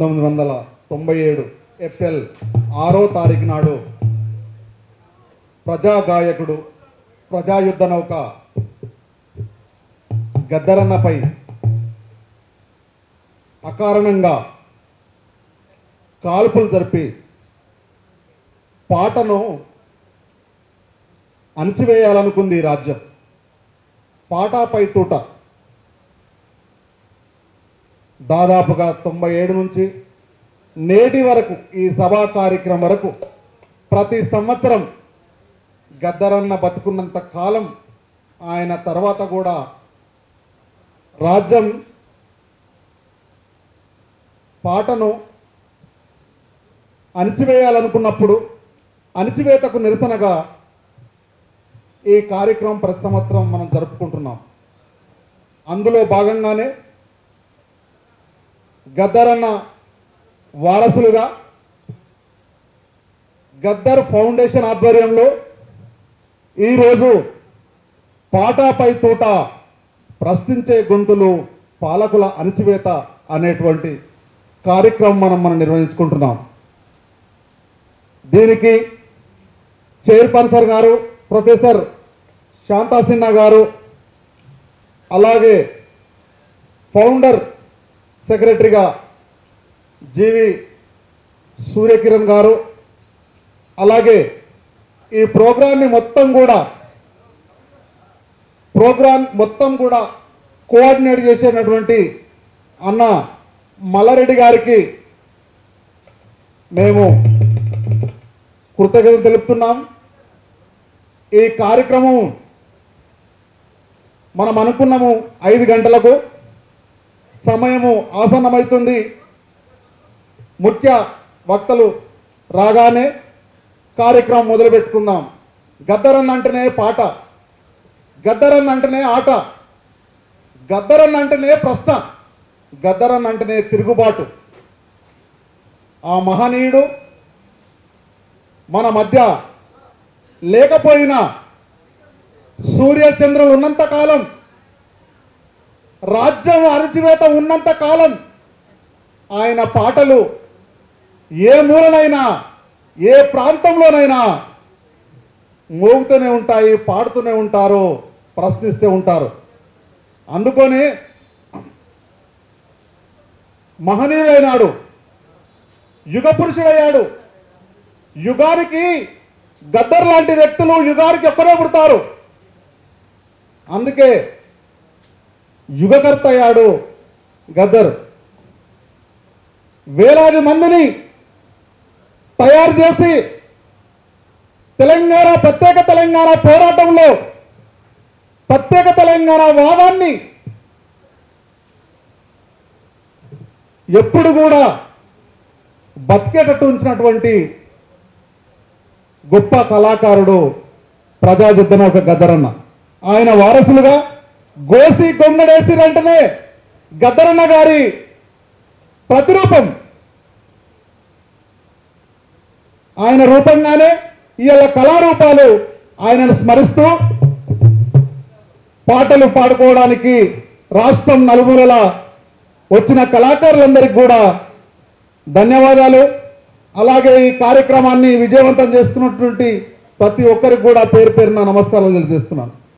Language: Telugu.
1997 ఏప్రిల్ 6వ తారీఖు నాడు ప్రజాగాయకుడు ప్రజాయుద్ధ నౌక గద్దరన్నపై అకారణంగా కాల్పులు జరిపి పాటను అణచివేయాలనుకుంది ఈ రాజ్యం. పాటాపై తూట దాదాపుగా 97 నుంచి నేటి వరకు ఈ సభా కార్యక్రమం వరకు ప్రతి సంవత్సరం గద్దరన్న బతుకున్నంత కాలం ఆయన తర్వాత కూడా రాజ్యం పాటను అణచివేయాలనుకున్నప్పుడు అణచివేతకు నిరసనగా ఈ కార్యక్రమం ప్రతి సంవత్సరం మనం జరుపుకుంటున్నాం. అందులో భాగంగానే గద్దరన్న వారసులుగా గద్దర్ ఫౌండేషన్ ఆధ్వర్యంలో ఈరోజు పాటాపై తూట ప్రశ్నించే గొంతులు పాలకుల అణచివేత అనేటువంటి కార్యక్రమం మనం నిర్వహించుకుంటున్నాం. దీనికి చైర్పర్సన్ గారు ప్రొఫెసర్ శాంతా సిన్హా గారు, అలాగే ఫౌండర్ సెక్రటరీగా జీవి సూర్యకిరణ్ గారు, అలాగే ఈ ప్రోగ్రాం మొత్తం కూడా కోఆర్డినేట్ చేసేటటువంటి అన్న మల్లారెడ్డి గారికి మేము కృతజ్ఞతలు తెలుపుతున్నాం. ఈ కార్యక్రమం మనం అనుకున్నాము 5 గంటలకు, సమయము ఆసన్నమవుతుంది. ముఖ్య వక్తలు రాగానే కార్యక్రమం మొదలుపెట్టుకుందాం. గద్దరన్న అంటేనే పాట, గద్దరన్న అంటేనే ఆట, గద్దరన్న అంటేనే ప్రశ్న, గద్దరన్న అంటేనే తిరుగుబాటు. ఆ మహనీయుడు మన మధ్య లేకపోయినా సూర్యచంద్రులు ఉన్నంత కాలం, రాజ్యం అణచివేత ఉన్నంత కాలం ఆయన పాటలు ఏ మూలనైనా ఏ ప్రాంతంలోనైనా మోగుతూనే ఉంటాయి, పాడుతూనే ఉంటారు, ప్రశ్నిస్తూ ఉంటారు. అందుకొని మహనీయుడైనాడు, యుగ పురుషుడయ్యాడు. యుగానికి గద్దర్ లాంటి వ్యక్తులు యుగానికి ఒక్కరే పుడతారు. అందుకే యుగకర్త అయ్యాడు గద్దర్. వేలాది మందిని తయారు చేసి ప్రత్యేక తెలంగాణ పోరాటంలో ప్రత్యేక తెలంగాణ వాదాన్ని ఎప్పుడు కూడా బతికేటట్టు ఉంచినటువంటి గొప్ప కళాకారుడు ప్రజాయుద్ధ నౌక గద్దరన్న. ఆయన వారసులుగా గోసి గొంగడేసి వెంటనే గద్దరన్న గారి ప్రతిరూపం, ఆయన రూపంగానే ఇవాళ కళారూపాలు ఆయనను స్మరిస్తూ పాటలు పాడుకోవడానికి రాష్ట్రం నలుమూలలా వచ్చిన కళాకారులందరికీ కూడా ధన్యవాదాలు. అలాగే ఈ కార్యక్రమాన్ని విజయవంతం చేసుకున్నటువంటి ప్రతి ఒక్కరికి కూడా పేరు పేరున నమస్కారాలు తెలియజేస్తున్నాను.